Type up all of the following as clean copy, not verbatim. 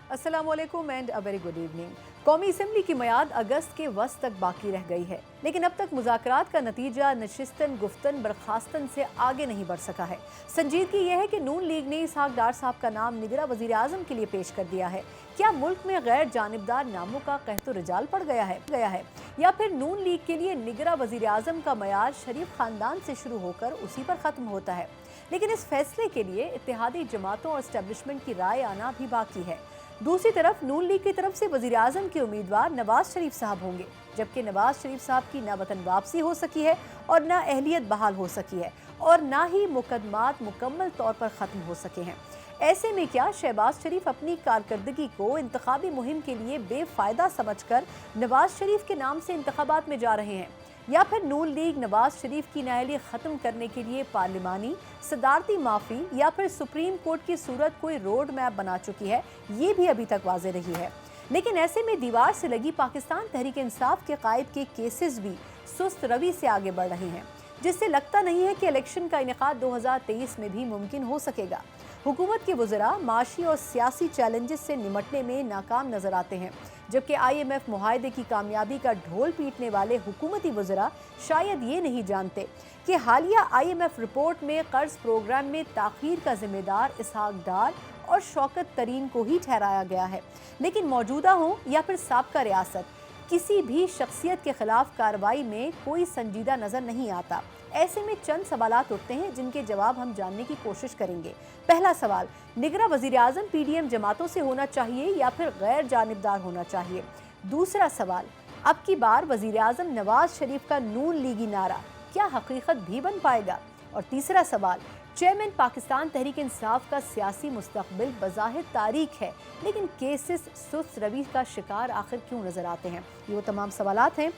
अस्सलाम वालेकुम and a very good evening. कौमी असम्बली की मियाद अगस्त के वस्त तक बाकी रह गई है, लेकिन अब तक मुज़ाकरात का नतीजा नशिस्तन गुफ्तन बर्खास्तन से आगे नहीं बढ़ सका है। संजीदगी यह है कि नून लीग ने इसहाक डार साहब का नाम निगरा वज़ीर आज़म के लिए पेश कर दिया है। क्या मुल्क में गैर जानिबदार नामों का कहतो रिजाल पड़ गया है या फिर नून लीग के लिए निगरा वज़ीर आज़म का मयार शरीफ ख़ानदान से शुरू होकर उसी पर ख़त्म होता है। लेकिन इस फैसले के लिए इत्तेहादी जमातों और एस्टेब्लिशमेंट की राय आना भी बाकी है। दूसरी तरफ नून लीग की तरफ से वज़ीर आज़म के उम्मीदवार नवाज शरीफ साहब होंगे, जबकि नवाज शरीफ साहब की ना वतन वापसी हो सकी है और ना अहलियत बहाल हो सकी है और ना ही मुकदमात मुकम्मल तौर पर ख़त्म हो सके हैं। ऐसे में क्या शहबाज शरीफ अपनी कारकर्दगी को इंतखाबी मुहिम के लिए बेफ़ायदा समझकर नवाज शरीफ के नाम से इंतखाबात में जा रहे हैं, या फिर नून लीग नवाज शरीफ की नाअहली ख़त्म करने के लिए पार्लिमानी सदारती माफ़ी या फिर सुप्रीम कोर्ट की सूरत कोई रोड मैप बना चुकी है, ये भी अभी तक वाज़ेह नहीं है। लेकिन ऐसे में दीवार से लगी पाकिस्तान तहरीक इंसाफ के कायद के केसेस भी सुस्त रवि से आगे बढ़ रहे हैं, जिससे लगता नहीं है कि इलेक्शन का इनेकाद 2023 में भी मुमकिन हो सकेगा। हुकूमत के वज़रा माशी और सियासी चैलेंजेस से निमटने में नाकाम नजर आते हैं, जबकि IMF मुआहदे की कामयाबी का ढोल पीटने वाले हुकूमती वज़रा शायद ये नहीं जानते कि हालिया IMF रिपोर्ट में कर्ज प्रोग्राम में ताख़ीर का जिम्मेदार इसहाक डार और शौकत तरीन को ही ठहराया गया है। लेकिन मौजूदा हो या फिर साबका रियासत, किसी भी शख्सियत के खिलाफ कार्रवाई में कोई संजीदा नज़र नहीं आता। ऐसे में चंद सवालात उठते हैं जिनके जवाब हम जानने की कोशिश करेंगे। पहला सवाल, निगरा वज़ीर आज़म PDM जमातों से होना चाहिए या फिर गैर जानिबदार होना चाहिए? दूसरा सवाल, अब की बार वज़ीर आज़म नवाज शरीफ का नून लीगी नारा क्या हकीकत भी बन पाएगा? और तीसरा सवाल, चेयरमैन पाकिस्तान तहरीक इंसाफ का सियासी मुस्तकबिल बज़ाहिर तारीख है, लेकिन केसेस सुस्त रवि का शिकार आखिर क्यों नजर आते हैं? ये वो तमाम सवालात हैं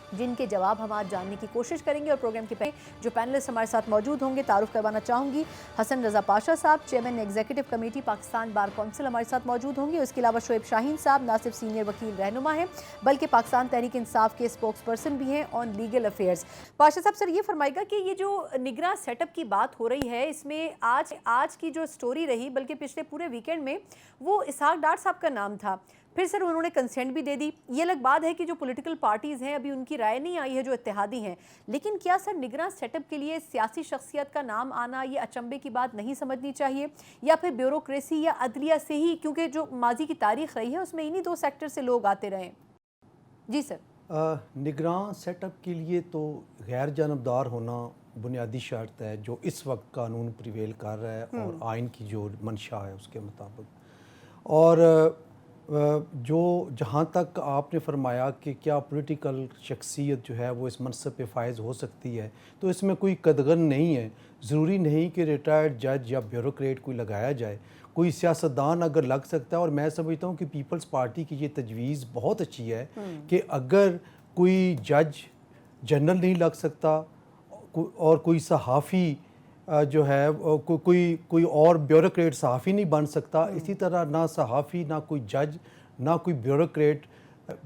जिनके जवाब हम आज जानने की कोशिश करेंगे। और प्रोग्राम के पहले जो पैनलिस्ट हमारे साथ मौजूद होंगे, तारुफ करवाना चाहूँगी हसन रज़ा पाशा साहब, chairman executive committee Pakistan bar council, हमारे साथ मौजूद होंगे। उसके अलावा शोएब शाहीन साहब ना सिर्फ सीनियर वकील रहनुमा हैं बल्कि पाकिस्तान तहरीक इंसाफ के स्पोक्स पर्सन भी हैं ऑन लीगल अफेयर्स। पाशा साहब, सर ये फरमाएगा कि ये जो निगरां सेटअप की बात हो रही है, इसमें आज की जो स्टोरी रही, बल्कि पिछले पूरे वीकेंड में, वो इसहाक डार साहब का नाम था। फिर सर उन्होंने कंसेंट भी दे दी। ये अलग बात है कि जो पॉलिटिकल पार्टीज़ हैं अभी उनकी राय नहीं आई है, जो इत्तेहादी हैं, लेकिन क्या सर निगरां सेटअप के लिए सियासी शख्सियत का नाम आना ये अचंभे की बात नहीं समझनी चाहिए, या फिर ब्यूरोक्रेसी या अदलिया से ही, क्योंकि जो माजी की तारीख रही है उसमें इन्हीं दो सेक्टर से लोग आते रहे? जी सर। निगरान सेटअप के लिए तो गैर जानबदार होना बुनियादी शर्त है, जो इस वक्त कानून प्रिवेल कर रहा है और आइन की जो मंशा है उसके मुताबिक। और जो जहाँ तक आपने फरमाया कि क्या पॉलिटिकल शख्सियत जो है वो इस मनसब पे फायज़ हो सकती है, तो इसमें कोई कदगन नहीं है। ज़रूरी नहीं कि रिटायर्ड जज या ब्यूरोक्रेट कोई लगाया जाए, कोई सियासतदान अगर लग सकता है। और मैं समझता हूँ कि पीपल्स पार्टी की ये तजवीज़ बहुत अच्छी है कि अगर कोई जज जनरल नहीं लग सकता और कोई सहाफ़ी जो है कोई और ब्यूरोक्रेट सहाफ़ी नहीं बन सकता, इसी तरह ना सहाफ़ी, ना कोई जज, ना कोई ब्यूरोक्रेट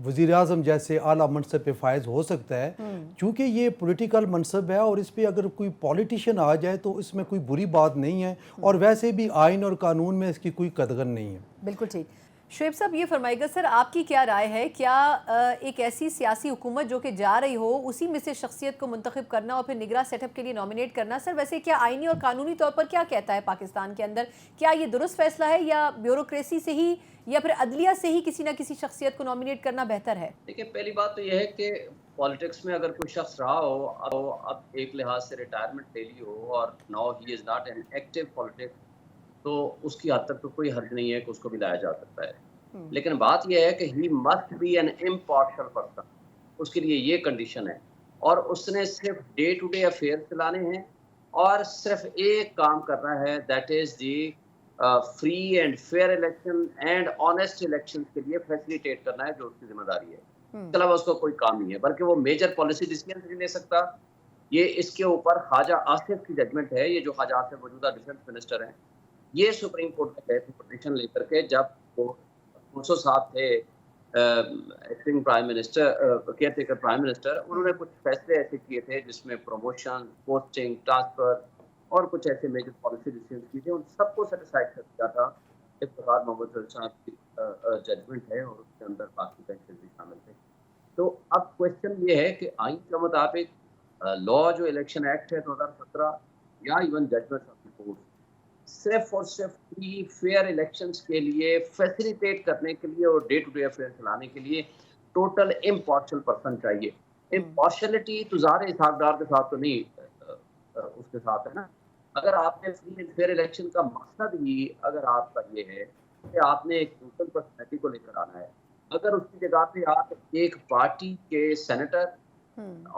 वज़ीर आज़म जैसे आला मनसब पे फायज़ हो सकता है। चूँकि ये पॉलिटिकल मनसब है और इस पे अगर कोई पॉलिटिशियन आ जाए तो इसमें कोई बुरी बात नहीं है, और वैसे भी आइन और कानून में इसकी कोई कदगन नहीं है। बिल्कुल ठीक। शोएब साहब ये फरमाइएगा सर, आपकी क्या राय है? क्या एक ऐसी सियासी हुकूमत जो कि जा रही हो उसी में से शख्सियत को मुंतखब करना और फिर निगरां सेटअप के लिए नॉमिनेट करना, सर वैसे क्या आइनी और कानूनी तौर पर क्या कहता है पाकिस्तान के अंदर? क्या ये दुरुस्त फैसला है या ब्यूरोक्रेसी से ही या फिर अदलिया से ही किसी ना किसी शख्सियत को नॉमिनेट करना बेहतर है? देखिए, पहली बात तो यह है कि पॉलिटिक्स में अगर कोई शख्स रहा हो, अब एक लिहाज से रिटायरमेंट ले ली हो और now he is not an active politics, तो उसकी हद तक तो कोई हर्ज नहीं है कि उसको भी लाया जा सकता है। लेकिन बात यह है कि he must be an impartial person, उसके लिए ये कंडीशन है, और उसने सिर्फ डे टू डे अफेयर चलाने हैं और सिर्फ एक काम करना है, that is the free and fair election and honest election के लिए फैसिलिटेट करना है, जो उसकी जिम्मेदारी है। इसके अलावा उसको कोई काम नहीं है, बल्कि वो मेजर पॉलिसी डिसीजन नहीं ले सकता। ये इसके ऊपर ख्वाजा आसिफ की जजमेंट है। ये जो ख्वाजा आसिफ मौजूदा डिफेंस मिनिस्टर हैं, ये सुप्रीम कोर्ट में गए थे पिटीशन लेकर के, जब वो 200 साहब थे acting prime minister, care taker prime minister, उन्होंने कुछ फैसले ऐसे किए थे जिसमें प्रमोशन, पोस्टिंग, ट्रांसफर और कुछ ऐसे मेजर पॉलिसी डिसीजन किए थे। उन सबको सेटिस्फाइड कर दिया था इफ्तिखार मोहम्मद साहब की जजमेंट है और उसके अंदर बाकी पेंशन भी शामिल थे। तो अब क्वेश्चन ये है कि आइन के मुताबिक लॉ जो इलेक्शन एक्ट है 2017 या even judgement of the court सिर्फ और सिर्फ फ्री फेयर इलेक्शंस के लिए फैसिलिटेट करने के लिए और डे टू डे अफेयर चलाने के लिए टोटल इम्पार्शियल पर्सन चाहिए। इम्पार्शलिटी तो ज़ाहिर है इसहाक डार के साथ तो नहीं उसके साथ है ना। अगर आपने फ्री एंड फेयर इलेक्शन का मकसद ही अगर आपका ये है कि आपने एक न्यूट्रल पर्सनैलिटी को लेकर आना है, अगर उसकी जगह पे आप एक पार्टी के सेनेटर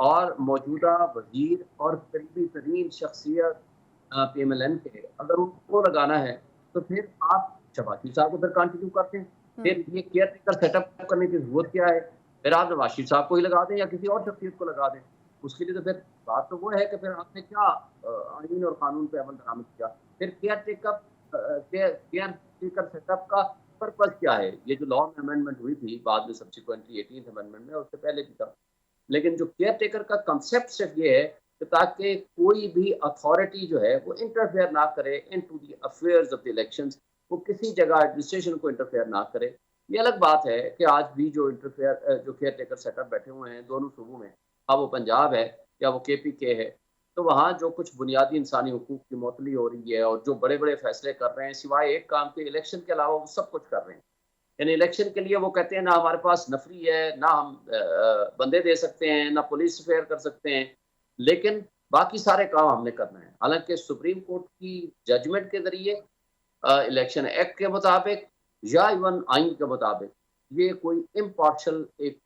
और मौजूदा वजीर और करीबी तरीन शख्सियत PMLN के अगर उनको लगाना है तो फिर आप शहबाज शरीफ साहब को फिर कंटिन्यू करते हैं। फिर ये केयर टेकर सेटअप करने की जरूरत क्या है? फिर आप नवाज शरीफ साहब को ही लगा दें या किसी और शख्सियत को लगा दें। उसके लिए तो फिर बात तो वो है कि फिर आपने क्या आइन और कानून पे अमल दरामद किया। फिर केयर टेकर सेटअप का पर्पज क्या है? ये जो लॉ में अमेंडमेंट हुई थी बाद में सब्सिक्वेंटली 18th अमेंडमेंट में, उससे पहले भी था, लेकिन जो केयर टेकर का कंसेप्ट सिर्फ ये है कि ताकि कोई भी अथॉरिटी जो है वो इंटरफेयर ना करे into the affairs of the elections, वो किसी जगह एडमिनिस्ट्रेशन को इंटरफेयर ना करे। ये अलग बात है कि आज भी जो जो केयर टेकर सेटअप बैठे हुए हैं दोनों सूबों में, अब वो पंजाब है या वो KPK है, तो वहाँ जो कुछ बुनियादी इंसानी हुकूक की मौतली हो रही है और जो बड़े बड़े फैसले कर रहे हैं सिवाय एक काम के इलेक्शन के अलावा वो सब कुछ कर रहे हैं। यानी इलेक्शन के लिए वो कहते हैं ना हमारे पास नफरी है, ना हम बंदे दे सकते हैं, ना पुलिस फेयर कर सकते हैं, लेकिन बाकी सारे काम हमने करना है। हालांकि सुप्रीम कोर्ट की जजमेंट के जरिए इलेक्शन एक्ट के मुताबिक या इवन आइन के मुताबिक ये कोई इम्पार्शल एक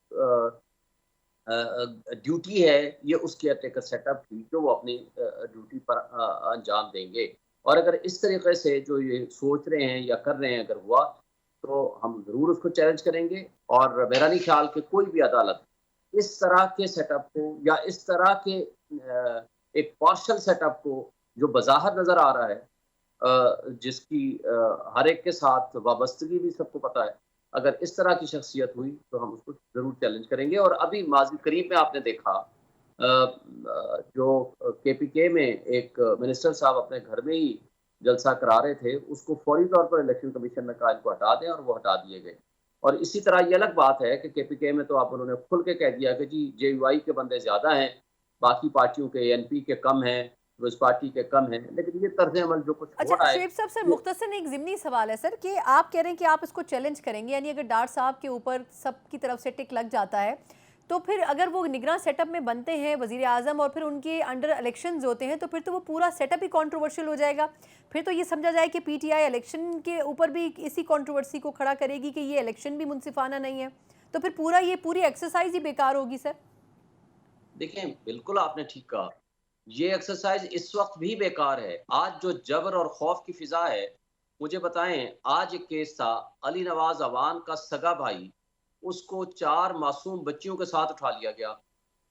ड्यूटी है, ये उस केयर टेकर सेटअप की जो वो अपनी ड्यूटी पर अंजाम देंगे। और अगर इस तरीके से जो ये सोच रहे हैं या कर रहे हैं अगर हुआ तो हम ज़रूर उसको चैलेंज करेंगे। और मेरा नहीं ख्याल कि कोई भी अदालत इस तरह के सेटअप को या इस तरह के एक पार्शल सेटअप को जो बज़ाहिर नज़र आ रहा है, जिसकी हर एक के साथ वाबस्तगी भी सबको पता है, अगर इस तरह की शख्सियत हुई तो हम उसको ज़रूर चैलेंज करेंगे। और अभी माजी करीब में आपने देखा जो KPK में एक मिनिस्टर साहब अपने घर में ही जलसा करा रहे थे, उसको फौरी तौर पर इलेक्शन कमीशन ने कहा इनको हटा दें और वो हटा दिए गए। और इसी तरह ये अलग बात है कि KPK में तो आप उन्होंने खुल के कह दिया कि जी JUI के बंदे ज़्यादा हैं, बाकी पार्टियों के NP के कम हैं, पीपल्स पार्टी के कम हैं, लेकिन ये तर्ज अमल जो कुछ हो रहा है। शुएब साहब, सर मुख्तसर एक ज़िमनी सवाल है सर कि आप कह रहे हैं कि आप इसको चैलेंज करेंगे, यानी अगर डार साहब के ऊपर सबकी तरफ से टिक लग जाता है तो फिर अगर वो निगरान सेटअप में बनते हैं वज़ीर आज़म और फिर उनके अंडर इलेक्शंस होते हैं तो फिर तो वो पूरा सेटअप ही कंट्रोवर्शियल हो जाएगा। फिर तो ये समझा जाए कि PTI इलेक्शन के ऊपर भी इसी कंट्रोवर्सी को खड़ा करेगी कि ये इलेक्शन भी मुनसिफाना नहीं है, तो फिर पूरी एक्सरसाइज ही बेकार होगी सर। देखें, बिल्कुल आपने ठीक कहा, ये एक्सरसाइज इस वक्त भी बेकार है। आज जो जबर और खौफ की फिजा है, मुझे बताएं, आज एक केस था अली नवाज अवान का सगा भाई, उसको 4 मासूम बच्चियों के साथ उठा लिया गया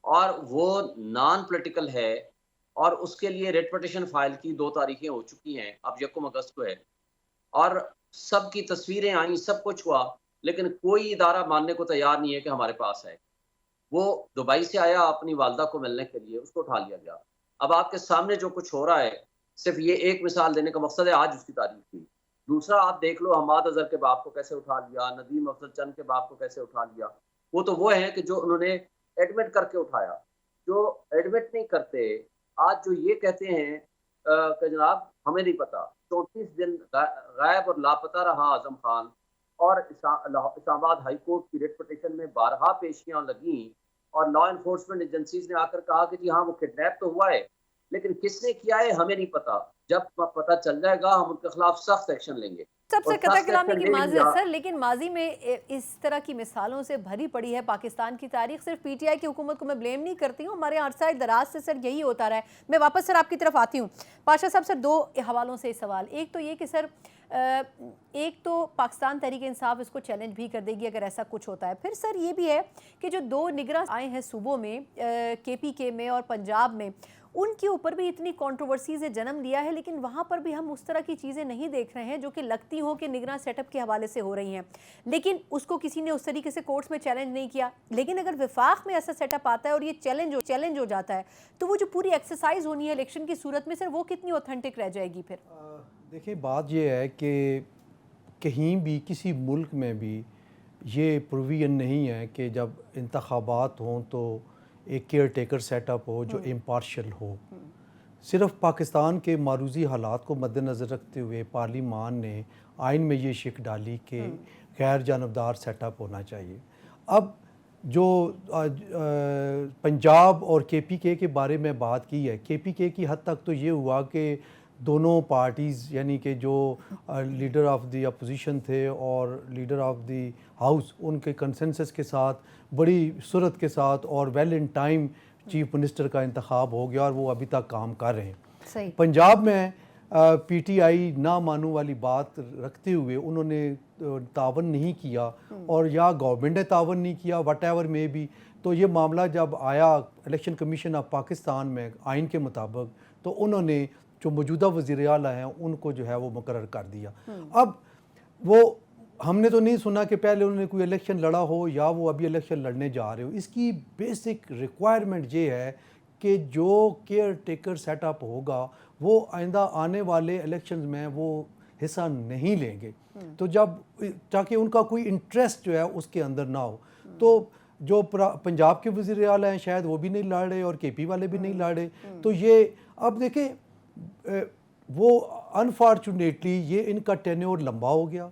और वो नॉन पॉलिटिकल है और उसके लिए रेट पिटीशन फाइल की 2 तारीखें हो चुकी हैं, अब 1 अगस्त को है और सब की तस्वीरें आई, सब कुछ हुआ, लेकिन कोई इदारा मानने को तैयार नहीं है कि हमारे पास है। वो दुबई से आया अपनी वालदा को मिलने के लिए, उसको उठा लिया गया। अब आपके सामने जो कुछ हो रहा है, सिर्फ ये एक मिसाल देने का मकसद है, आज उसकी तारीफ की। दूसरा आप देख लो हमाद अजहर के बाप को कैसे उठा लिया, नदीम अफजल चंद के बाप को कैसे उठा लिया। वो तो वो हैं कि जो उन्होंने एडमिट करके उठाया, जो एडमिट नहीं करते आज जो ये कहते हैं कि जनाब हमें नहीं पता। 34 दिन गायब और लापता रहा आजम खान और इस्लामाबाद हाई कोर्ट की रेट पिटीशन में 12 पेशियां लगी और लॉ एनफोर्समेंट एजेंसीज ने आकर कहा कि जी हाँ वो किडनैप तो हुआ है, लेकिन किसने किया है हमें नहीं पता। जब पता चल जाएगा हम उनके खिलाफ सख्त एक्शन लेंगे। सबसे कतई कलामी की माज़रत सर, लेकिन माजी में इस तरह की मिसालों से भरी पड़ी है पाकिस्तान की तारीख। सिर्फ PTI की हुकूमत को मैं ब्लेम नहीं करती हूँ, हमारे अरसा दराज से सर यही होता रहा है। मैं वापस सर आपकी तरफ आती हूँ। पाशा साहब, सर 2 हवालों से सवाल। एक तो ये कि सर एक तो पाकिस्तान तहरीक इंसाफ इसको चैलेंज भी कर देगी अगर ऐसा कुछ होता है। फिर सर ये भी है कि जो 2 निगरान आए हैं सूबों में, KPK में और पंजाब में, उनके ऊपर भी इतनी कंट्रोवर्सीज ने जन्म लिया है, लेकिन वहाँ पर भी हम उस तरह की चीज़ें नहीं देख रहे हैं जो कि लगती हो कि निगरान सेटअप के हवाले से हो रही हैं, लेकिन उसको किसी ने उस तरीके से कोर्ट्स में चैलेंज नहीं किया। लेकिन अगर विफाक में ऐसा सेटअप आता है और ये चैलेंज हो जाता है तो वो जो पूरी एक्सरसाइज होनी है इलेक्शन की सूरत में सर, वो कितनी ऑथेंटिक रह जाएगी फिर? देखिए, बात ये है कि کہیں بھی کسی ملک میں بھی یہ پروویژن نہیں ہے کہ جب انتخابات ہوں تو ایک کیئر ٹیکر سیٹ اپ ہو جو امپارشل ہو. صرف پاکستان کے معروضی حالات کو مد نظر رکھتے ہوئے پارلیمان نے آئین میں یہ شک ڈالی کہ غیر جانبدار سیٹ اپ ہونا چاہیے. اب جو پنجاب اور کے پی کے بارے میں بات کی ہے, کے پی کے کی حد تک تو یہ ہوا کہ دونوں پارٹیز یعنی کہ جو لیڈر آف دی اپوزیشن تھے اور لیڈر آف دی ہاؤس, ان کے کنسنسس کے ساتھ بڑی سرعت کے ساتھ اور well in time chief minister کا انتخاب ہو گیا اور وہ ابھی تک کام کر رہے ہیں. پنجاب میں پی ٹی آئی نہ مانو والی بات رکھتے ہوئے انہوں نے تعاون نہیں کیا, اور یا گورنمنٹ نے تعاون نہیں کیا وٹ ایور میں بھی. تو یہ معاملہ جب آیا الیکشن کمیشن آف پاکستان میں آئین کے مطابق, تو انہوں نے جو موجودہ وزیر اعلیٰ ہیں ان کو جو ہے وہ مقرر کر دیا. اب وہ ہم نے تو نہیں سنا کہ پہلے انہوں نے کوئی الیکشن لڑا ہو یا وہ ابھی الیکشن لڑنے جا رہے ہو. اس کی بیسک ریکوائرمنٹ یہ ہے کہ جو کیئر ٹیکر سیٹ اپ ہوگا وہ آئندہ آنے والے الیکشنز میں وہ حصہ نہیں لیں گے, تو جب تاکہ ان کا کوئی انٹرسٹ جو ہے اس کے اندر نہ ہو. تو جو پنجاب کے وزیر اعلیٰ ہیں شاید وہ بھی نہیں لڑ رہے اور کے پی والے بھی نہیں لڑ رہے. تو یہ اب دیکھیں وہ انفارچونیٹلی یہ ان کا ٹینیور لمبا ہو گیا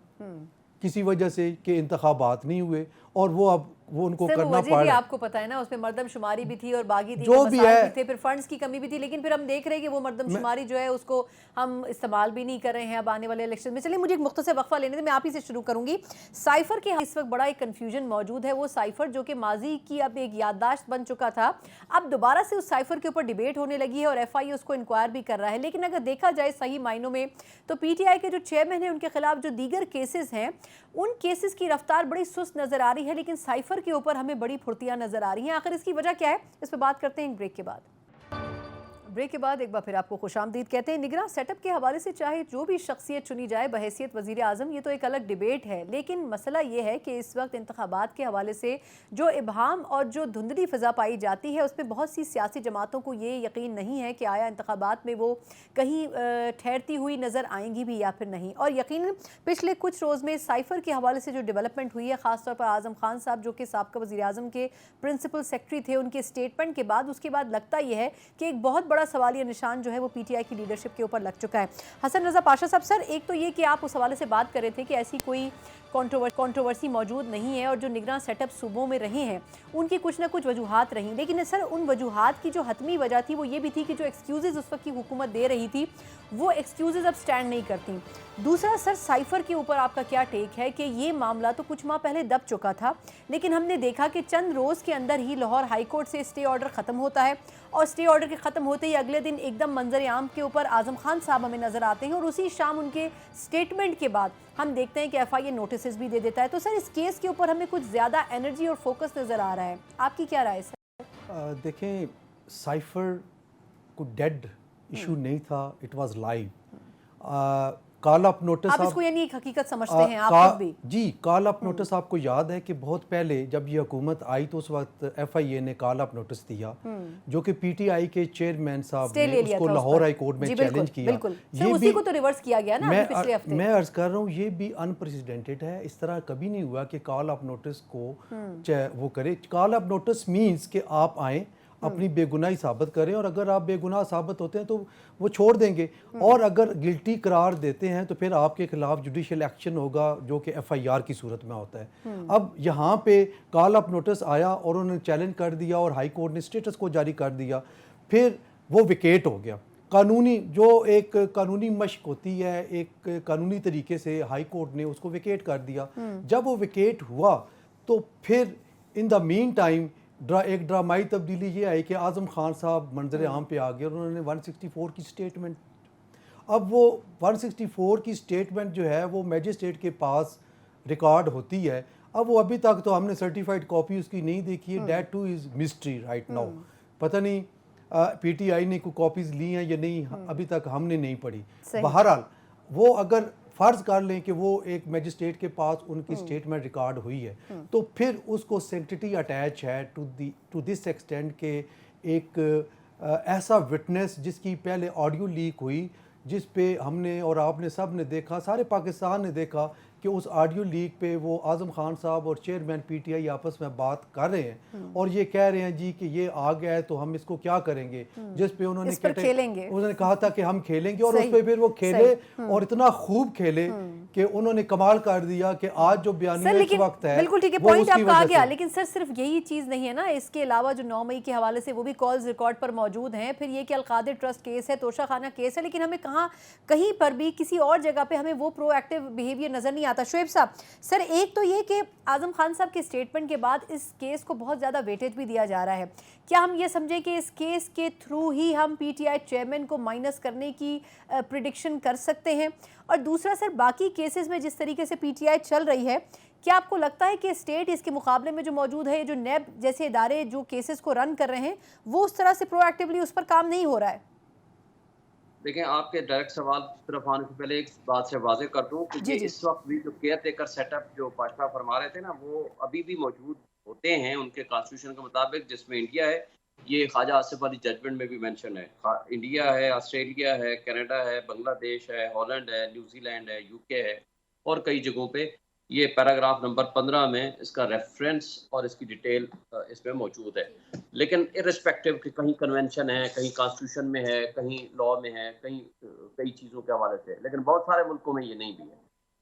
کسی وجہ سے کہ انتخابات نہیں ہوئے, اور وہ اب وہ ان کو کرنا پڑ رہا ہے. آپ کو پتہ ہے نا اس میں مردم شماری بھی تھی اور باغی تھی, جو بھی ہے تھے, پھر فنڈز کی کمی بھی تھی, لیکن پھر ہم دیکھ رہے ہیں کہ وہ مردم شماری جو ہے اس کو ہم استعمال بھی نہیں کر رہے ہیں اب آنے والے الیکشن میں. چلیے مجھے ایک مختصر وقفہ لینے دیں, میں آپ ہی سے شروع کروں گی. سائفر کے اس وقت بڑا ایک کنفیوژن موجود ہے. وہ سائفر جو کہ ماضی کی اب ایک یادداشت بن چکا تھا, اب دوبارہ سے اس سائفر کے اوپر ڈیبیٹ ہونے لگی ہے اور ایف آئی اے اس کو انکوائر بھی کر رہا ہے. لیکن اگر دیکھا جائے صحیح معنوں میں تو پی ٹی آئی کے جو چیئرمین ہیں ان کے خلاف جو دیگر کیسز ہیں ان کیسز کی رفتار بڑی سست نظر آ رہی ہے, لیکن سائفر کے اوپر ہمیں بڑی پھرتیاں نظر آ رہی ہیں. آخر اس کی وجہ کیا ہے, اس پہ بات کرتے ہیں بریک کے بعد. بریک کے بعد ایک بار پھر آپ کو خوش آمدید کہتے ہیں. نگراں سیٹ اپ کے حوالے سے چاہے جو بھی شخصیت چنی جائے بحیثیت وزیر اعظم, یہ تو ایک الگ ڈیبیٹ ہے, لیکن مسئلہ یہ ہے کہ اس وقت انتخابات کے حوالے سے جو ابہام اور جو دھندلی فضا پائی جاتی ہے اس پہ بہت سی سیاسی جماعتوں کو یہ یقین نہیں ہے کہ آیا انتخابات میں وہ کہیں ٹھہرتی ہوئی نظر آئیں گی بھی یا پھر نہیں. اور یقیناً پچھلے کچھ روز میں سائفر کے حوالے سے جو ڈیولپمنٹ ہوئی ہے, خاص طور پر اعظم خان صاحب جو کہ سابقہ وزیر اعظم کے پرنسپل سیکرٹری تھے, ان کے اسٹیٹمنٹ کے بعد اس کے بعد لگتا یہ ہے کہ ایک بہت بڑا سوالیہ نشان جو ہے وہ پی ٹی آئی کی لیڈرشپ کے اوپر لگ چکا ہے. حسن رضا پاشا صاحب, سر ایک تو یہ کہ آپ اس حوالے سے بات کر رہے تھے کہ ایسی کوئی کنٹروورسی موجود نہیں ہے اور جو نگراں سیٹ اپ صوبوں میں رہے ہیں ان کی کچھ نہ کچھ وجوہات رہیں, لیکن سر ان وجوہات کی جو حتمی وجہ تھی وہ یہ بھی تھی کہ جو ایکسکیوزز اس وقت کی حکومت دے رہی تھی وہ ایکسکیوزز اب سٹینڈ نہیں کرتی. دوسرا سر, سائفر کے اوپر آپ کا کیا ٹیک ہے کہ یہ معاملہ تو کچھ ماہ پہلے دب چکا تھا, لیکن ہم نے دیکھا کہ چند روز کے اندر ہی لاہور ہائی کورٹ سے اسٹے آرڈر ختم ہوتا ہے, اور اسٹے آرڈر کے ختم ہوتے ہی اگلے دن ایک دم منظر عام کے اوپر اعظم خان صاحب ہمیں نظر آتے ہیں, اور اسی شام ان کے اسٹیٹمنٹ کے بعد ہم دیکھتے ہیں کہ ایف آئی اے نوٹسز بھی دے دیتا ہے. تو سر اس کیس کے اوپر ہمیں کچھ زیادہ انرجی اور فوکس نظر آ رہا ہے, آپ کی کیا رائے سر؟ دیکھیں, سائفر کو ڈیڈ ایشو نہیں تھا, it was live. Call up notice آپ اس کو یعنی ایک حقیقت سمجھتے ہیں آپ خود بھی؟ جی, کال اپ نوٹس آپ کو یاد ہے کہ بہت پہلے جب یہ حکومت آئی تو اس وقت ایف آئی اے نے کال اپ نوٹس دیا جو کہ پی ٹی آئی کے چیئرمین صاحب نے اس کو لاہور ہائی کورٹ میں چیلنج کیا. یہ اسی کو تو ریورس کیا گیا نا پچھلے ہفتے. میں عرض کر رہا ہوں یہ بھی انپریسیڈنٹڈ ہے, اس طرح کبھی نہیں ہوا کہ کال اپ نوٹس کو وہ کرے. کال اپ نوٹس مینس کہ آپ آئیں اپنی بے گناہی ثابت کریں, اور اگر آپ بے گناہ ثابت ہوتے ہیں تو وہ چھوڑ دیں گے, اور اگر گلٹی قرار دیتے ہیں تو پھر آپ کے خلاف جوڈیشل ایکشن ہوگا جو کہ ایف آئی آر کی صورت میں ہوتا ہے. اب یہاں پہ کال اپ نوٹس آیا اور انہوں نے چیلنج کر دیا اور ہائی کورٹ نے اسٹیٹس کو جاری کر دیا, پھر وہ ویکیٹ ہو گیا. قانونی جو ایک قانونی مشق ہوتی ہے, ایک قانونی طریقے سے ہائی کورٹ نے اس کو ویکیٹ کر دیا. جب وہ ویکیٹ ہوا تو پھر ان دا مین ٹائم ایک ڈرامائی تبدیلی یہ آئی کہ اعظم خان صاحب منظر عام پہ آ گئے اور انہوں نے 164 کی اسٹیٹمنٹ. اب وہ 164 کی اسٹیٹمنٹ جو ہے وہ میجسٹریٹ کے پاس ریکارڈ ہوتی ہے. اب وہ ابھی تک تو ہم نے سرٹیفائڈ کاپی اس کی نہیں دیکھی ہے, that two is mystery right now. پتہ نہیں پی ٹی آئی نے کوئی کاپیز لی ہیں یا نہیں, ابھی تک ہم نے نہیں پڑھی. بہرحال وہ اگر فرض کر لیں کہ وہ ایک میجسٹریٹ کے پاس ان کی اسٹیٹمنٹ ریکارڈ ہوئی ہے تو پھر اس کو سینکٹیٹی اٹیچ ہے ٹو دس ایکسٹینٹ کہ ایک ایسا وٹنس جس کی پہلے آڈیو لیک ہوئی, جس پہ ہم نے اور آپ نے سب نے دیکھا, سارے پاکستان نے دیکھا کہ اس آڈیو لیک پہ وہ اعظم خان صاحب اور چیئرمین پی ٹی آئی آپس میں بات کر رہے ہیں اور یہ کہہ رہے ہیں جی کہ یہ آ گیا ہے تو ہم اس کو کیا کریں گے، جس پہ انہوں نے کہا تھا کہ ہم کھیلیں گے، اور اس پہ پھر وہ کھیلے اور اتنا خوب کھیلے کہ انہوں نے کمال کر دیا کہ آج جو بیانیہ اس وقت ہے بالکل ٹھیک ہے، پوائنٹ آپ کا آ گیا، لیکن سر صرف یہی چیز نہیں ہے نا، اس کے علاوہ جو 9 مئی کے حوالے سے وہ بھی کالز ریکارڈ پر موجود ہیں، پھر یہ کہ القادر ٹرسٹ کیس ہے، توشہ خانہ کیس ہے، لیکن ہمیں کہیں پر بھی کسی اور جگہ پہ ہمیں وہ پرو ایکٹیو بیہیویئر نظر نہیں آتا۔ شعیب صاحب، سر ایک تو یہ کہ اعظم خان صاحب کے سٹیٹمنٹ کے بعد اس کیس کو بہت زیادہ ویٹیج بھی دیا جا رہا ہے، کیا ہم یہ سمجھیں کہ اس کیس کے تھرو ہی ہم پی ٹی آئی چیئرمین کو مائنس کرنے کی پریڈکشن کر سکتے ہیں؟ اور دوسرا سر، باقی کیسز میں جس طریقے سے پی ٹی آئی چل رہی ہے، کیا آپ کو لگتا ہے کہ اسٹیٹ اس کے مقابلے میں جو موجود ہے، جو نیب جیسے ادارے جو کیسز کو رن کر رہے ہیں، وہ اس طرح سے پرو ایکٹیولی اس پر کام نہیں ہو رہا ہے؟ دیکھیں، آپ کے ڈائریکٹ سوال کی طرف آنے سے پہلے ایک بات سے واضح کر دوں کہ یہ اس وقت بھی جو کیئر ٹیکر سیٹ اپ جو پاشا فرما رہے تھے نا، وہ ابھی بھی موجود ہوتے ہیں ان کے کانسٹیٹیوشن کے مطابق، جس میں انڈیا ہے، یہ خواجہ آصف علی ججمنٹ میں بھی مینشن ہے، انڈیا ہے، آسٹریلیا ہے، کینیڈا ہے، بنگلہ دیش ہے، ہالینڈ ہے، نیوزی لینڈ ہے، یو کے ہے، اور کئی جگہوں پہ یہ پیراگراف نمبر 15 میں اس کا ریفرنس اور اس کی ڈیٹیل اس میں موجود ہے۔ لیکن ارسپیکٹو کہ کہیں کنونشن ہے، کہیں کانسٹیٹیوشن میں ہے، کہیں لا میں ہے، کہیں کئی چیزوں کے حوالے سے، لیکن بہت سارے ملکوں میں یہ نہیں بھی ہے۔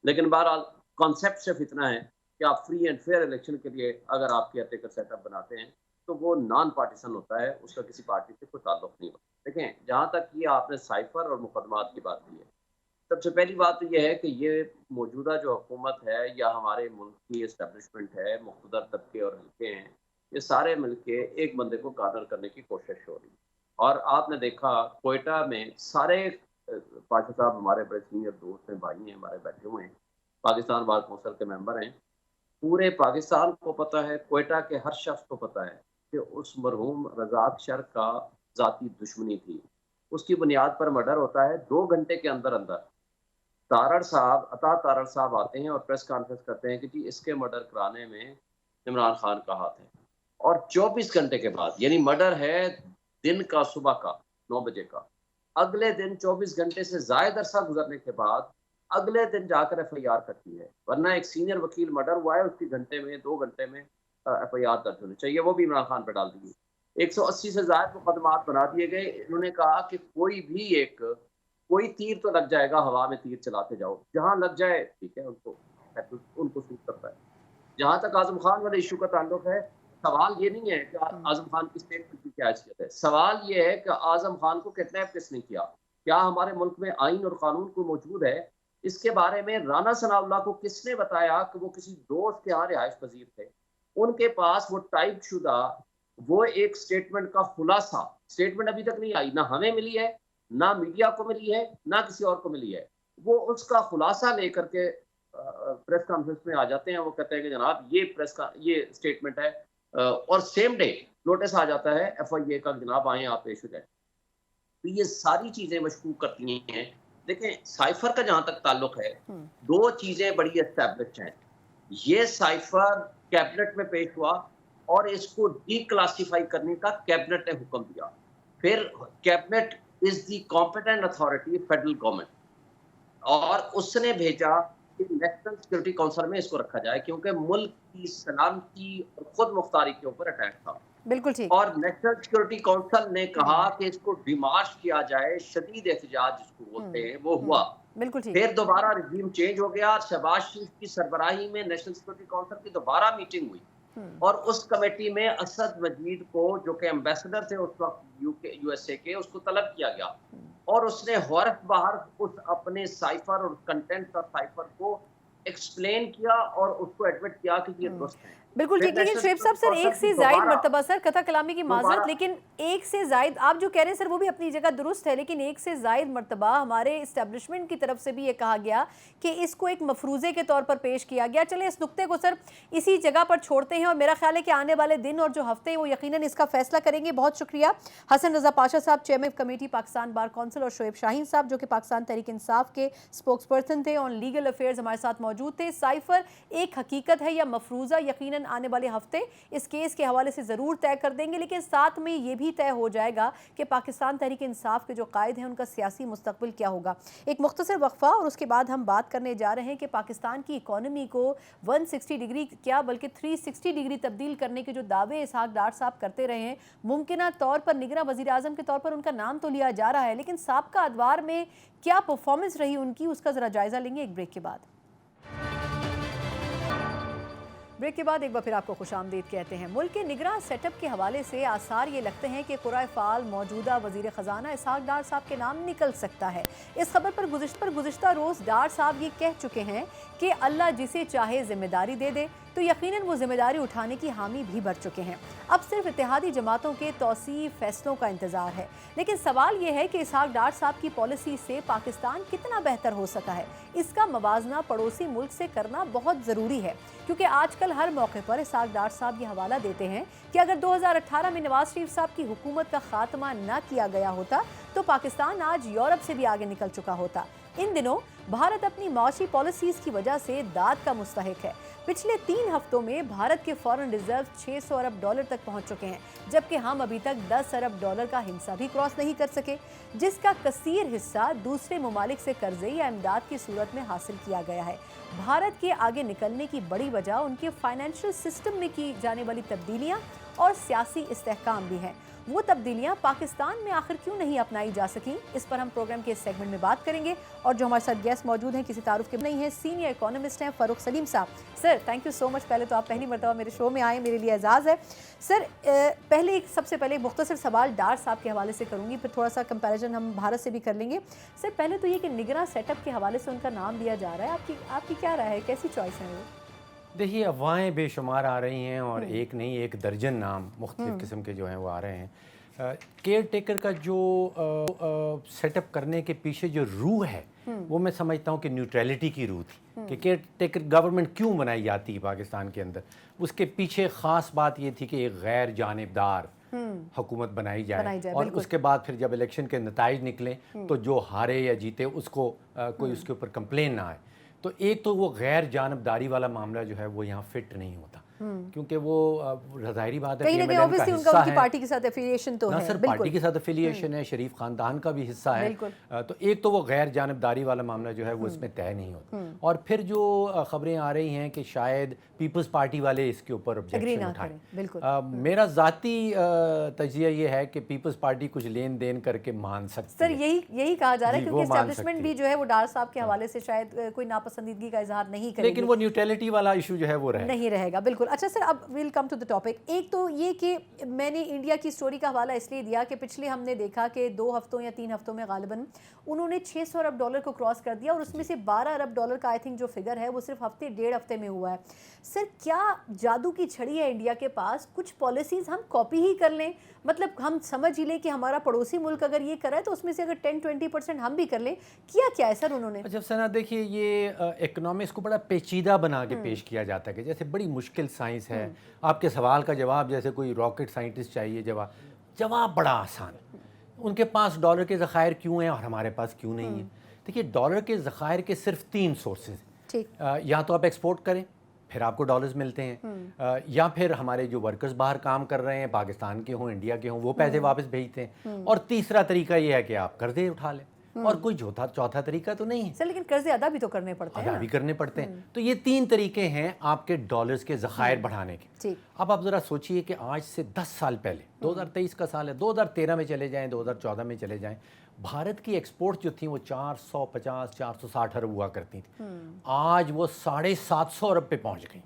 لیکن بہرحال کانسیپٹ صرف اتنا ہے کہ آپ فری اینڈ فیئر الیکشن کے لیے اگر آپ کیئر ٹیکر سیٹ اپ بناتے ہیں تو وہ نان پارٹیسن ہوتا ہے، اس کا کسی پارٹی سے کوئی تعلق نہیں ہوتا۔ دیکھیں، جہاں تک یہ آپ نے سائفر اور مقدمات کی بات کی ہے، سب سے پہلی بات تو یہ ہے کہ یہ موجودہ جو حکومت ہے یا ہمارے ملک کی اسٹیبلشمنٹ ہے، مقتدر طبقے اور حلقے ہیں، یہ سارے مل کے ایک بندے کو کارنر کرنے کی کوشش ہو رہی ہے۔ اور آپ نے دیکھا کوئٹہ میں سارے پاشا صاحب ہمارے بڑے سینئر دوست ہیں، بھائی ہیں، ہمارے بیٹھے ہوئے ہیں، پاکستان بار کونسل کے ممبر ہیں، پورے پاکستان کو پتہ ہے، کوئٹہ کے ہر شخص کو پتہ ہے کہ اس مرحوم رزاق شر کا ذاتی دشمنی تھی۔ اس کی بنیاد پر مرڈر ہوتا ہے، 2 گھنٹے کے اندر عطا تارڑ صاحب آتے ہیں اور پریس کانفرنس کرتے ہیں کہ جی اس کے مرڈر کرانے میں عمران خان کا ہاتھ ہے، اور 24 گھنٹے کے بعد، یعنی مرڈر ہے دن کا، صبح کا 9 بجے کا، اگلے دن 24 گھنٹے سے زائد عرصہ گزرنے کے بعد اگلے دن جا کر ایف آئی آر کرتی ہے، ورنہ ایک سینئر وکیل مرڈر ہوا ہے، اس کی گھنٹے میں 2 گھنٹے میں ایف آئی آر درج ہونی چاہیے، وہ بھی عمران خان پہ ڈال دی۔ 180 سے زائد مقدمات بنا دیے گئے۔ انہوں نے کہا کہ کوئی تیر تو لگ جائے گا، ہوا میں تیر چلاتے جاؤ، جہاں لگ جائے ٹھیک ہے، ان کو سوٹ کرتا ہے۔ جہاں تک اعظم خان والے ایشو کا تعلق ہے، سوال یہ نہیں ہے کہ اعظم خان کی اسٹیٹمنٹ کی کیا حیثیت ہے، سوال یہ ہے کہ اعظم خان کو کڈنیپ کس نے کیا، کیا ہمارے ملک میں آئین اور قانون کو موجود ہے؟ اس کے بارے میں رانا ثناء اللہ کو کس نے بتایا کہ وہ کسی دوست کے ہاں رہائش پذیر تھے؟ ان کے پاس وہ ٹائپ شدہ وہ ایک اسٹیٹمنٹ کا خلاصہ، اسٹیٹمنٹ ابھی تک نہیں آئی، نہ ہمیں ملی ہے، نہ میڈیا کو ملی ہے، نہ کسی اور کو ملی ہے، وہ اس کا خلاصہ لے کر کے پریس کانفرنس میں آ جاتے ہیں، وہ کہتے ہیں کہ جناب یہ اسٹیٹمنٹ ہے، اور سیم ڈے نوٹس آ جاتا ہے ایف آئی اے کا، جناب آئیں آپ پیش ہو جائیں۔ تو یہ ساری چیزیں مشکوک کرتی ہیں۔ دیکھیں، سائفر کا جہاں تک تعلق ہے، 2 چیزیں بڑی اسٹیبلشڈ ہیں۔ یہ سائفر کیبنٹ میں پیش ہوا اور اس کو ڈی کلاسیفائی کرنے کا کیبنٹ نے حکم دیا۔ پھر کیبنٹ از دی کمپیٹنٹ اتھارٹی فیڈرل گورنمنٹ، اور اس نے بھیجا کہ نیشنل سیکورٹی کونسل میں اس کو رکھا جائے، کیونکہ ملک کی سلامتی اور خود مختاری کے اوپر اٹیک تھا۔ بالکل ٹھیک۔ اور نیشنل سیکورٹی کونسل نے کہا کہ اس کو ڈیمارش کیا جائے، شدید احتجاج جس کو بولتے ہیں، وہ ہوا۔ بالکل ٹھیک۔ پھر دوبارہ رجیم چینج ہو گیا، شہباز شریف کی سربراہی میں نیشنل سیکورٹی کونسل کی دوبارہ میٹنگ ہوئی، اور اس کمیٹی میں اسد مجید کو، جو کہ ایمبیسڈر تھے اس وقت یو ایس اے کے، اس کو طلب کیا گیا، اور اس نے حرف بحرف اس اپنے سائفر اور کنٹینٹ کا سائفر کو ایکسپلین کیا اور اس کو ایڈمٹ کیا کہ یہ درست ہے۔ بالکل ٹھیک، لیکن شعیب صاحب سر ایک سے زائد مرتبہ، سر قطع کلامی کی معذرت، لیکن ایک سے زائد آپ جو کہہ رہے ہیں سر وہ بھی اپنی جگہ درست ہے، لیکن ایک سے زائد مرتبہ ہمارے اسٹیبلشمنٹ کی طرف سے بھی یہ کہا گیا کہ اس کو ایک مفروضے کے طور پر پیش کیا گیا۔ چلیں اس نقطے کو سر اسی جگہ پر چھوڑتے ہیں، اور میرا خیال ہے کہ آنے والے دن اور جو ہفتے ہیں وہ یقیناً اس کا فیصلہ کریں گے۔ بہت شکریہ حسن رضا پاشا صاحب، chairman committee Pakistan bar council, اور شعیب شاہین صاحب جو کہ پاکستان تحریک انصاف کے اسپوکس پرسن تھے آن لیگل افیئرز، ہمارے ساتھ موجود تھے۔ سائفر ایک حقیقت ہے یا مفروضہ؟ یقیناً यकीनन आने वाले हफ्ते इस केस के हवाले से ज़रूर तय कर देंगे, लेकिन साथ में ये भी तय हो जाएगा कि पाकिस्तान तहरीक इंसाफ के जो कायद हैं उनका सियासी मुस्तकबिल क्या होगा। एक मुख्तसर वक्फा और उसके बाद हम बात करने जा रहे हैं कि पाकिस्तान की इकॉनमी को 160 डिग्री क्या बल्कि 360 डिग्री तब्दील करने के जो दावे इसहाक डार साहब करते रहे हैं, मुमकिना तौर पर निगरां वज़ीर आज़म के तौर पर उनका नाम तो लिया जा रहा है, लेकिन साबका अदवार में क्या परफॉर्मेंस रही उनकी, उसका ज़रा जायज़ा लेंगे एक ब्रेक के बाद। ब्रेक के बाद एक बार फिर आपको खुशामदीद कहते हैं। मुल्क के निगरां सेटअप के हवाले से आसार ये लगते हैं कि कुराए फ़ाल मौजूदा वज़ीर ख़जाना इसहाक डार साहब के नाम निकल सकता है। इस खबर पर गुज़िश्ता रोज़ डार साहब ये कह चुके हैं कि अल्लाह जिसे चाहे ज़िम्मेदारी दे दे, तो यकीनन वो ज़िम्मेदारी उठाने की हामी भी भर चुके हैं। अब सिर्फ इत्तेहादी जमातों के तौसीफ़ फैसलों का इंतज़ार है। लेकिन सवाल ये है कि इसहाक डार साहब की पॉलिसी से पाकिस्तान कितना बेहतर हो सका है, इसका मवाजना पड़ोसी मुल्क से करना बहुत ज़रूरी है, क्योंकि आजकल हर मौके पर इसहाक डार साहब ये हवाला देते हैं कि अगर 2018 में नवाज शरीफ साहब की हुकूमत का खात्मा न किया गया होता तो पाकिस्तान आज यूरोप से भी आगे निकल चुका होता। इन दिनों भारत अपनी माशी पॉलिसीज़ की वजह से दाद का मुस्तहिक है। पिछले 3 हफ्तों में भारत के फॉरेन रिजर्व 600 अरब डॉलर तक पहुंच चुके हैं, जबकि हम अभी तक 10 अरब डॉलर का हिस्सा भी क्रॉस नहीं कर सके, जिसका कसीर हिस्सा दूसरे ममालिक से कर्जे या इमदाद की सूरत में हासिल किया गया है। भारत के आगे निकलने की बड़ी वजह उनके फाइनेंशियल सिस्टम में की जाने वाली तब्दीलियाँ और सियासी इस्तेहकाम भी हैं। वो तब्दीलियाँ पाकिस्तान में आखिर क्यों नहीं अपनाई जा सकी, इस पर हम प्रोग्राम के इस सेगमेंट में बात करेंगे। और जो हमारे साथ गेस्ट मौजूद हैं, किसी तारुफ के नहीं है, सीनियर इकोनॉमिस्ट हैं फ़ारूक सलीम साहब। Sir thank you so much, पहले तो आप पहली मरतबा मेरे शो में आए, मेरे लिए एजाज़ है। सर सबसे पहले एक मुख्तसर सवाल डार साहब के हवाले से करूँगी, फिर थोड़ा सा कंपैरिजन हम भारत से भी कर लेंगे। सर पहले तो ये कि निगरां सेटअप के हवाले से उनका नाम लिया जा रहा है, आपकी क्या राय है, कैसी चॉइस है वो? देखिए, अफवाहें बेशुमार आ रही हैं और एक नहीं एक दर्जन नाम मुख्तलिफ़ किस्म के जो हैं वो आ रहे हैं। केयर टेकर का जो सेटअप करने के पीछे जो रूह है वो मैं समझता हूँ कि न्यूट्रलिटी की रूह थी कि केयर टेकर गवर्नमेंट क्यों बनाई जाती है पाकिस्तान के अंदर। उसके पीछे ख़ास बात ये थी कि एक गैर जानिबदार हुकूमत बनाई जाए और उसके बाद फिर जब इलेक्शन के नताइज निकलें तो जो हारे या जीते उसको कोई उसके ऊपर कंप्लेन ना आए। तो एक तो वो गैर जानबदारी वाला मामला जो है वो यहाँ फिट नहीं होता, क्योंकि वो ज़ाहिरी बात है कहीं ना कहीं ऑब्वियसली उनका उनकी पार्टी के साथ एफिलिएशन तो है, ना सर पार्टी के साथ एफिलिएशन है, शरीफ खानदान का भी हिस्सा है। तो एक तो वो गैर जानबदारी वाला मामला जो है वो इसमें तय नहीं होता। और फिर जो खबरें आ रही हैं कि शायद पीपल्स पार्टी वाले इसके ऊपर ऑब्जेक्शन उठाएं, मेरा ज़ाती तजिया ये है कि पीपल्स पार्टी कुछ लेन देन करके मान सकती है। सर यही कहा जा रहा है, क्योंकि एस्टैब्लिशमेंट भी जो है वो डार साहब के हवाले से शायद कोई नापसंदीदगी का इजहार नहीं करेगी, लेकिन वो न्यूट्रलिटी वाला इशू जो है वो नहीं रहेगा। बिल्कुल। अच्छा सर, अब we'll come to the topic. एक तो ये कि मैंने इंडिया की स्टोरी का हवाला इसलिए दिया कि पिछले हमने देखा कि 2 हफ्तों या 3 हफ्तों में गालिबन उन्होंने 600 अरब डॉलर को क्रॉस कर दिया और उसमें से 12 अरब डॉलर का आई थिंक जो फिगर है वो सिर्फ डेढ़ हफ्ते में हुआ है। सर क्या जादू की छड़ी है इंडिया के पास, कुछ पॉलिसीज़ हम कॉपी ही कर लें, मतलब हम समझ ही लें कि हमारा पड़ोसी मुल्क अगर ये कर रहा है तो उसमें से अगर 10-20% हम भी कर लें, किया क्या है सर उन्होंने? अच्छा सना, देखिए ये इकोनॉमिक्स को बड़ा पेचीदा बना के पेश किया जाता है कि जैसे बड़ी मुश्किल साइंस है, आपके सवाल का जवाब जैसे कोई रॉकेट साइंटिस्ट चाहिए जवाब बड़ा आसान। उनके पास डॉलर के ज़खायर क्यों हैं और हमारे पास क्यों नहीं है? देखिए डॉलर के ज़खायर के सिर्फ 3 सोर्सेज, या तो आप एक्सपोर्ट करें फिर आपको डॉलर्स मिलते हैं, या फिर हमारे जो वर्कर्स बाहर काम कर रहे हैं पाकिस्तान के हों इंडिया के हों वो पैसे वापस भेजते हैं, और तीसरा तरीका ये है कि आप कर्जे उठा लें, और कोई चौथा तरीका तो नहीं है सर। लेकिन कर्जे अदा भी तो करने पड़ते हैं, अदा भी करने पड़ते हैं। तो ये 3 तरीके हैं आपके डॉलर्स के ज़खायर बढ़ाने के। अब आप ज़रा सोचिए कि आज से 10 साल पहले, 2023 का साल है, 2013 में चले जाएं, 2014 में चले जाएं, भारत की एक्सपोर्ट जो थी वो 450-460 अरब हुआ करती थी। आज वो 750 अरब पे पहुंच गई।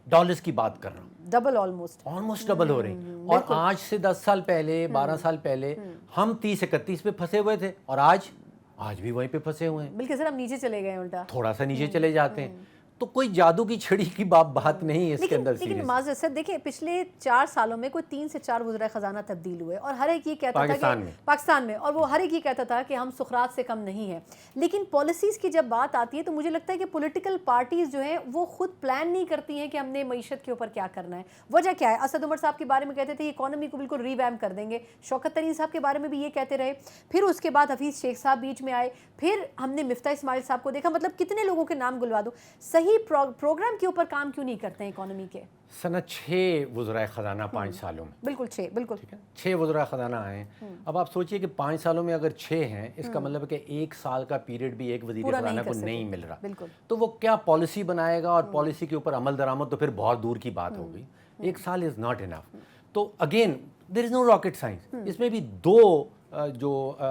डॉलर्स की बात कर रहा हूँ, डबल ऑलमोस्ट डबल हो रही। और आज से 10 साल पहले 12 साल पहले हम 30-31 पे फंसे हुए थे और आज भी वहीं पे फंसे हुए हैं। बिल्कुल सर, हम नीचे चले गए, उल्टा थोड़ा सा नीचे चले जाते हैं। तो कोई जादू की छड़ी की बात नहीं है इसके अंदर। लेकिन माज़रत सर देखिए, पिछले 4 सालों में कोई 3 से 4 वज़ीर ख़जाना तब्दील हुए और हर एक ये कहता था कि पाकिस्तान में, और वो हर एक ये कहता था कि हम सुखरात से कम नहीं हैं। लेकिन पॉलिसीज़ की जब बात आती है तो मुझे लगता है कि पॉलिटिकल पार्टीज़ जो हैं वो खुद प्लान नहीं करती हैं कि हमने मईशत के ऊपर क्या करना है। वजह क्या है? असद उमर साहब के बारे में कहते थे इकॉनमी को बिल्कुल रीवैम्प कर देंगे, शौकत तरीन साहब के बारे में भी ये कहते रहे, फिर उसके बाद हफीज़ शेख साहब बीच में आए, फिर हमने मिफ्ता इस्माइल साहब को देखा। मतलब कितने लोगों के नाम गुलवा दो, सही प्रोग्राम के ऊपर काम क्यों नहीं करते हैं इकोनॉमी के? सना 6 वज़राए ख़जाना 5 सालों में, बिल्कुल 6, बिल्कुल ठीक है, 6 वज़राए ख़जाना आए हैं। अब आप सोचिए कि 5 सालों में अगर 6 हैं, इसका मतलब है कि 1 साल का पीरियड भी एक वज़ीर पूरा ख़जाना नहीं को कर सके। नहीं मिल रहा। बिल्कुल। तो वो क्या पॉलिसी बनाएगा, और पॉलिसी के ऊपर अमल दरामद तो फिर बहुत दूर की बात हो गई। 1 साल इज़ नॉट इनफ। तो again there is no rocket science. इसमें भी दो जो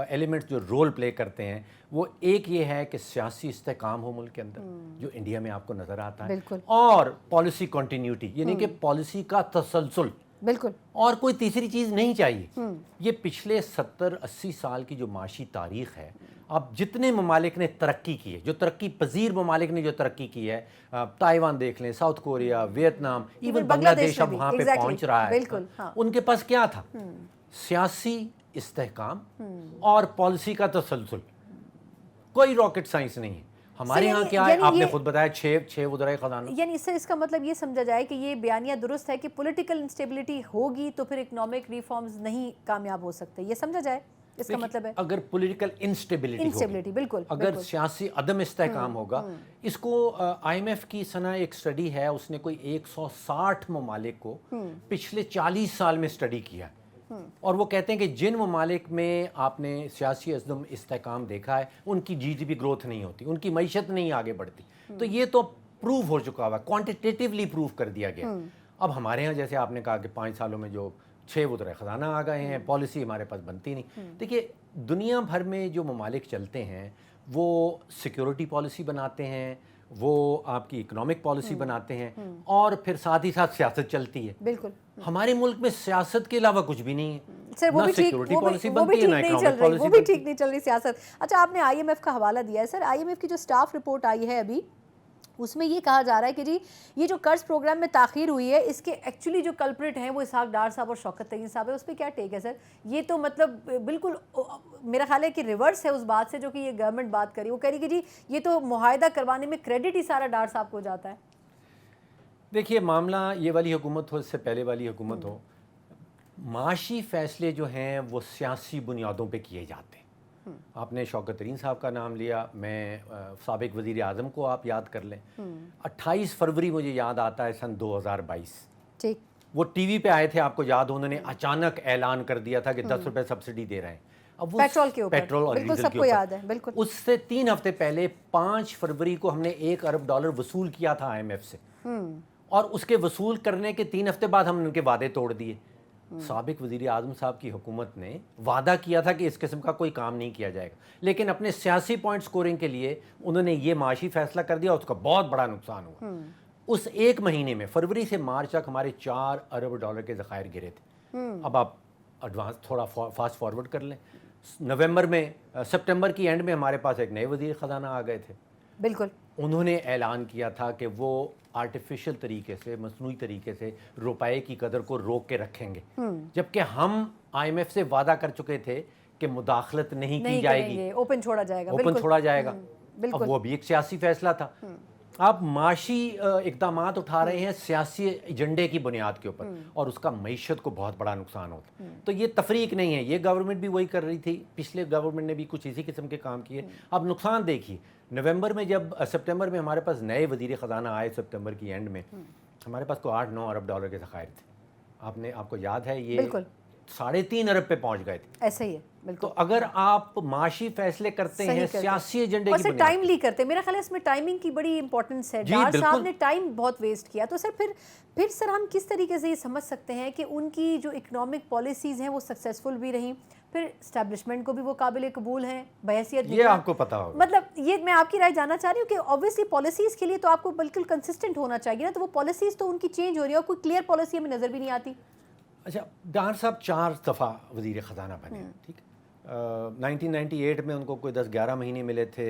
एलिमेंट्स जो रोल प्ले करते हैं, वो एक ये है कि सियासी इस्तेकाम हो मुल्क के अंदर, जो इंडिया में आपको नज़र आता है, बिल्कुल। और पॉलिसी कंटिन्यूटी, यानी कि पॉलिसी का तसलसल, बिल्कुल। और कोई तीसरी चीज़ नहीं चाहिए। ये पिछले 70-80 साल की जो माशी तारीख़ है, अब जितने ममालिक ने तरक्की की है, जो तरक्की पजीर ममालिक ने जो तरक्की की है, ताइवान देख लें, south Korea, Vietnam, even Bangladesh अब में भी, वहाँ पे exactly, पहुँच रहा है। बिल्कुल, हाँ। उनके पास क्या था? सियासी इस्तेहकाम और पॉलिसी का तसलसल। कोई रॉकेट साइंस नहीं है। हमारे यहाँ क्या है, आपने खुद बताया 6 वज़राए ख़ज़ाना। यानी इससे इसका मतलब ये समझा जाए कि ये बयानिया दुरुस्त है कि पॉलिटिकल इंस्टेबिलिटी होगी तो फिर इकोनॉमिक रिफॉर्म्स नहीं कामयाब हो सकते, ये समझा जाए इसका मतलब है? अगर पॉलिटिकल इंस्टेबिलिटी बिल्कुल, अगर बिल्कुल। सियासी अदम इस्तेहकाम होगा, इसको IMF की सना एक स्टडी है, उसने कोई 160 ममालिक को पिछले 40 साल में स्टडी किया, और वो कहते हैं कि जिन ममालिक में आपने सियासी अदम इस्तेहकाम देखा है, उनकी GDP ग्रोथ नहीं होती, उनकी मईशत नहीं आगे बढ़ती। तो ये तो प्रूव हो चुका हुआ, क्वांटिटेटिवली प्रूव कर दिया गया। अब हमारे यहाँ जैसे आपने कहा कि 5 सालों में जो 6 वज़राए ख़ज़ाना आ गए हैं, पॉलिसी हमारे पास बनती नहीं। देखिए, दुनिया भर में जो ममालिक चलते हैं, वो सिक्योरिटी पॉलिसी बनाते हैं, वो आपकी इकोनॉमिक पॉलिसी बनाते हैं, और फिर साथ ही साथ सियासत चलती है। बिल्कुल। हमारे मुल्क में सियासत के अलावा कुछ भी नहीं है। सर वो ना भी ठीक, सिक्योरिटी पॉलिसी वो भी बनती है, ठीक ना नहीं चल इकोनॉमिक रही, पॉलिसी वो भी बनती ठीक नहीं चल रही सियासत। अच्छा, आपने IMF का हवाला दिया है सर, IMF की जो स्टाफ रिपोर्ट आई है अभी, उसमें ये कहा जा रहा है कि जी ये जो कर्ज प्रोग्राम में ताख़ीर हुई है, इसके एक्चुअली जो कल्प्रिट हैं वो इसहाक डार साहब और शौकत तरीन साहब है। उस पर क्या टेक है सर? ये तो मतलब बिल्कुल मेरा ख्याल है कि रिवर्स है उस बात से जो कि ये गवर्नमेंट बात करी। वो कह रही कि जी ये तो मुआहदा करवाने में क्रेडिट ही सारा डार साहब को जाता है। देखिए, मामला ये वाली हुकूमत हो, इससे पहले वाली हुकूमत हो, माशी फ़ैसले जो हैं वो सियासी बुनियादों पे किए जाते हैं। आपने शौकत तरीन साहब का नाम लिया, मैं साबिक वज़ीर आज़म को आप याद कर लें। 28 फरवरी मुझे याद आता है सन 2022, ठीक, वो टीवी पे आए थे, आपको याद हो, उन्होंने अचानक ऐलान कर दिया था कि 10 रुपये सब्सिडी दे रहे हैं। अब वो पेट्रोल के ऊपर, पेट्रोल और बिल्कुल डीजल के सबको याद है, बिल्कुल। उससे 3 हफ्ते पहले 5 फरवरी को हमने $1 अरब वसूल किया था IMF से, और उसके वसूल करने के 3 हफ्ते बाद हमने उनके वादे तोड़ दिए। साबिक वज़ीर आज़म साहब की हुकूमत ने वादा किया था कि इस किस्म का कोई काम नहीं किया जाएगा, लेकिन अपने सियासी पॉइंट स्कोरिंग के लिए उन्होंने ये माशी फैसला कर दिया, उसका बहुत बड़ा नुकसान हुआ। उस एक महीने में, फरवरी से मार्च तक, हमारे $4 अरब के ज़खायर गिरे थे। अब आप एडवांस थोड़ा फास्ट फॉरवर्ड कर लें, नवंबर में, सितंबर की एंड में हमारे पास एक नए वज़ीर ख़जाना आ गए थे। बिल्कुल। उन्होंने ऐलान किया था कि वो आर्टिफिशियल तरीके से, मसनूई तरीके से रुपए की कदर को रोक के रखेंगे, जबकि हम IMF से वादा कर चुके थे कि मुदाखलत नहीं की जाएगी, ओपन छोड़ा जाएगा, ओपन छोड़ा जाएगा। अब वो भी एक सियासी फैसला था। आप माशी इक़दामात उठा रहे हैं सियासी एजेंडे की बुनियाद के ऊपर, और उसका मईशत को बहुत बड़ा नुकसान होता है। तो ये तफरीक नहीं है, ये गवर्नमेंट भी वही कर रही थी, पिछले गवर्नमेंट ने भी कुछ इसी किस्म के काम किए। अब नुकसान देखिए, नवंबर में जब सितंबर में हमारे पास नए वज़ीर ख़जाना आए, सितंबर की एंड में हमारे पास को $8-9 अरब के ज़खायर थे। आपको याद है, ये 3.5 अरब पे पहुंच गए थे। ऐसा ही है, बिल्कुल। तो अगर आप माशी फैसले करते हैं सियासी एजेंडे की, टाइमली करते हैं, मेरा ख्याल है इसमें टाइमिंग की बड़ी इंपॉर्टेंस है। डार साहब ने टाइम बहुत वेस्ट किया। तो सर फिर सर हम किस तरीके से ये समझ सकते हैं कि उनकी जो इकोनॉमिक पॉलिसीज़ हैं वो सक्सेसफुल भी रहीं, फिर एस्टैब्लिशमेंट को भी वो काबिल कबूल हैं बहैसियत, ये आपको पता होगा। मतलब ये मैं आपकी राय जानना चाह रही हूँ कि ऑब्वियसली पॉलिसीज़ के लिए तो आपको बिल्कुल कंसिस्टेंट होना चाहिए ना, तो वो पॉलिसीज़ तो उनकी चेंज हो रही है और कोई क्लियर पॉलिसी हमें नज़र भी नहीं आती। अच्छा, डार साहब 4 दफ़ा वज़ीर ख़जाना बने, ठीक। 1998 में उनको कोई 10-11 महीने मिले थे,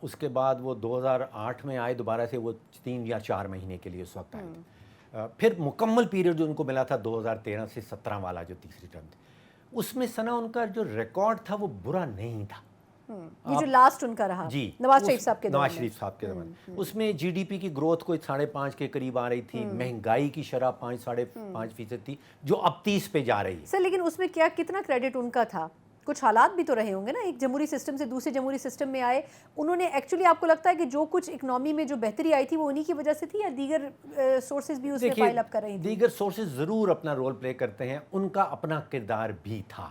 उसके बाद वो 2008 में आए दोबारा से, वो 3 या 4 महीने के लिए उस वक्त आए थे। फिर मुकम्मल पीरियड जो उनको मिला था 2013 से 17 वाला जो तीसरी टर्म थी, उसमें सना उनका जो रिकॉर्ड था वो बुरा नहीं था। ये जो लास्ट उनका रहा जी, नवाज शरीफ साहब के दौरान, उसमें GDP की ग्रोथ कोई 5.5 के करीब आ रही थी, महंगाई की शरह 5-5.5% थी, जो अब 30 पे जा रही है। सर लेकिन उसमें क्या कितना क्रेडिट उनका था? کچھ حالات بھی تو رہے ہوں گے نا، ایک جمہوری سسٹم سے دوسرے جمہوری سسٹم میں آئے، انہوں نے ایکچولی آپ کو لگتا ہے کہ جو کچھ اکنامی میں جو بہتری آئی تھی وہ انہی کی وجہ سے تھی، یا دیگر سورسز بھی اس میں فائل اپ کر رہی تھیں؟ دیگر سورسز ضرور اپنا رول پلے کرتے ہیں، ان کا اپنا کردار بھی تھا.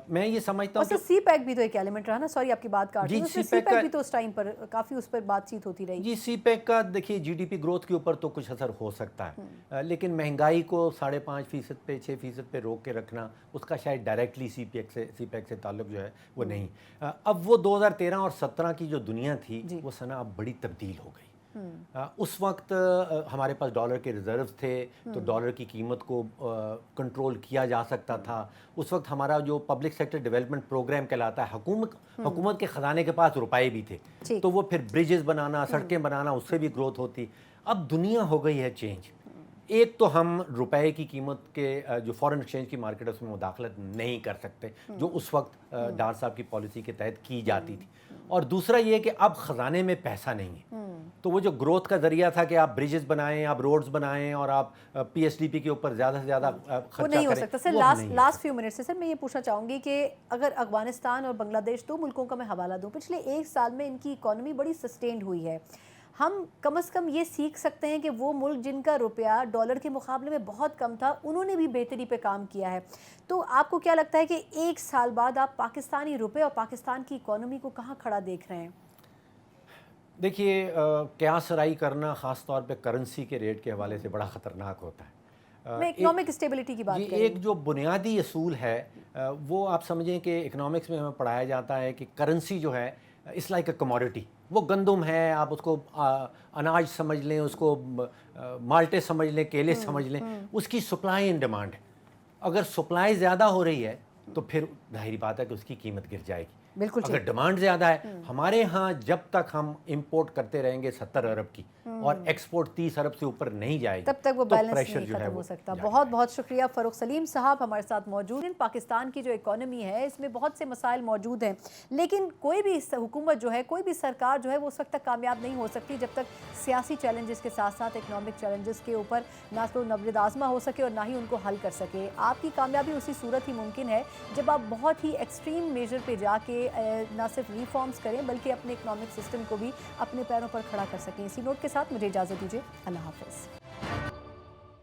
میں یہ سمجھتا ہوں اور سی پیک بھی تو ایک ایلیمنٹ رہا نا، سوری آپ کی بات کاٹ رہی ہوں، سی پیک بھی تو اس ٹائم پر کافی اس پر بات چیت ہوتی رہی. جی سی پیک کا دیکھیے جی ڈی پی گروتھ کے اوپر تو کچھ اثر ہو سکتا ہے، لیکن مہنگائی کو 5.5% پہ 6% پہ روک کے رکھنا اس کا شاید ڈائریکٹلی سی پیک سے تعلق جو ہے وہ نہیں. اب وہ 2013 اور 17 کی جو دنیا تھی وہ سنا اب بڑی تبدیل ہو گئی. اس وقت ہمارے پاس ڈالر کے ریزروز تھے تو ڈالر کی قیمت کو کنٹرول کیا جا سکتا تھا. اس وقت ہمارا جو پبلک سیکٹر ڈیولپمنٹ پروگرام کہلاتا ہے، حکومت کے خزانے کے پاس روپئے بھی تھے تو وہ پھر بریجز بنانا، سڑکیں بنانا، اس سے بھی گروتھ ہوتی. اب دنیا ہو گئی ہے چینج. ایک تو ہم روپے کی قیمت کے جو فارن ایکسچینج کی مارکیٹ ہے اس میں مداخلت نہیں کر سکتے جو اس وقت ڈار صاحب کی پالیسی کے تحت کی جاتی تھی، اور دوسرا یہ کہ اب خزانے میں پیسہ نہیں ہے تو وہ جو گروتھ کا ذریعہ تھا کہ آپ بریجز بنائیں، آپ روڈز بنائیں اور آپ پی ایس ڈی پی کے اوپر زیادہ سے زیادہ خرچہ وہ نہیں ہو کریں، سکتا. سر لاسٹ فیو منٹ سے سر میں یہ پوچھنا چاہوں گی کہ اگر افغانستان اور بنگلہ دیش 2 ملکوں کا میں حوالہ دوں، پچھلے 1 سال میں ان کی اکانومی بڑی سسٹینڈ ہوئی ہے. ہم کم از کم یہ سیکھ سکتے ہیں کہ وہ ملک جن کا روپیہ ڈالر کے مقابلے میں بہت کم تھا انہوں نے بھی بہتری پہ کام کیا ہے. تو آپ کو کیا لگتا ہے کہ 1 سال بعد آپ پاکستانی روپے اور پاکستان کی اکانومی کو کہاں کھڑا دیکھ رہے ہیں؟ دیکھیے قیاس رائی کرنا خاص طور پہ کرنسی کے ریٹ کے حوالے سے بڑا خطرناک ہوتا ہے. میں اکنامک اسٹیبلٹی کی بات کر رہی ہوں. ایک جو بنیادی اصول ہے وہ آپ سمجھیں کہ اکنامکس میں ہمیں پڑھایا جاتا ہے کہ کرنسی جو ہے اٹس لائک اے کموڈٹی. وہ گندم ہے، آپ اس کو اناج سمجھ لیں، اس کو مالٹے سمجھ لیں، کیلے سمجھ لیں، اس کی سپلائی اینڈ ڈیمانڈ ہے. اگر سپلائی زیادہ ہو رہی ہے تو پھر ظاہری بات ہے کہ اس کی قیمت گر جائے گی. بالکل اگر ڈیمانڈ زیادہ ہے، ہمارے ہاں جب تک ہم امپورٹ کرتے رہیں گے 70 ارب کی اور ایکسپورٹ 30 ارب سے اوپر نہیں جائے گی تب تک وہ تو بیلنس پریشر نہیں جو ہے ختم وہ ہو سکتا. جاری بہت بہت شکریہ فاروق سلیم صاحب ہمارے ساتھ موجود ہیں. پاکستان کی جو اکانومی ہے اس میں بہت سے مسائل موجود ہیں، لیکن کوئی بھی حکومت جو ہے، کوئی بھی سرکار جو ہے وہ اس وقت تک کامیاب نہیں ہو سکتی جب تک سیاسی چیلنجز کے ساتھ ساتھ اکنامک چیلنجز کے اوپر نہ تو نبرد آزما ہو سکے اور نہ ہی ان کو حل کر سکے. آپ کی کامیابی اسی صورت ہی ممکن ہے جب آپ بہت ہی ایکسٹریم میجر پہ جا کے نہ صرف ریفارمز کریں بلکہ اپنے اکنامک سسٹم کو بھی اپنے پیروں پر کھڑا کر سکیں. اسی نوٹ کے ساتھ مجھے اجازت دیجیے. اللہ حافظ.